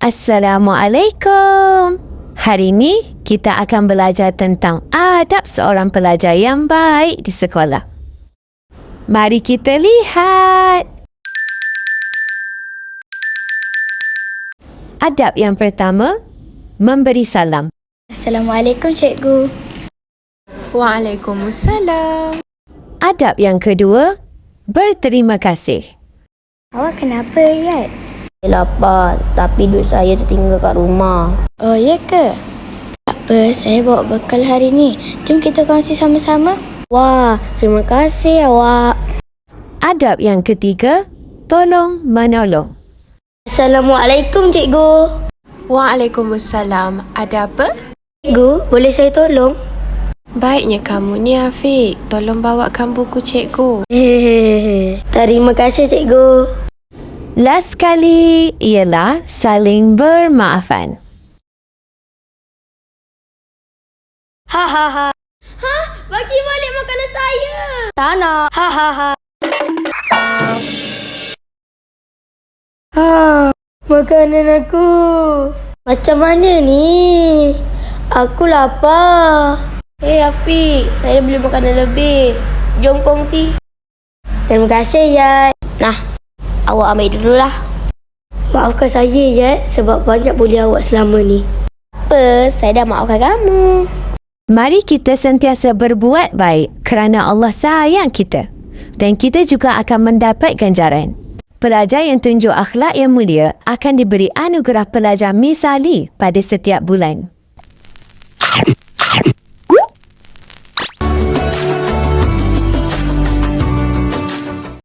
Assalamualaikum. Hari ini kita akan belajar tentang adab seorang pelajar yang baik di sekolah. Mari kita lihat. Adab yang pertama, memberi salam. Assalamualaikum, cikgu. Waalaikumsalam. Adab yang kedua, berterima kasih. Awak kenapa, Yat? Saya lapar, tapi duit saya tertinggal kat rumah. Oh, ya ke? Tak apa, saya bawa bekal hari ni. Jom kita kongsi sama-sama. Wah, terima kasih awak. Adab yang ketiga, tolong menolong. Assalamualaikum, cikgu. Waalaikumsalam. Ada apa? Cikgu, boleh saya tolong? Baiknya kamu ni, Afiq. Tolong bawakan buku cikgu. Hehehe. Terima kasih, cikgu. Last sekali ialah saling bermaafan. Hahaha. Bagi balik makanan saya. Tak nak. Hahaha. Makanan aku. Macam mana ni? Aku lapar. Afiq, saya beli makanan lebih. Jom kongsi. Terima kasih, Yat. Nah, awak ambil dululah. Maafkan saya, Yat, sebab banyak bully awak selama ni. Apa? Saya dah maafkan kamu. Mari kita sentiasa berbuat baik kerana Allah sayang kita. Dan kita juga akan mendapat ganjaran. Pelajar yang tunjuk akhlak yang mulia akan diberi anugerah pelajar misali pada setiap bulan.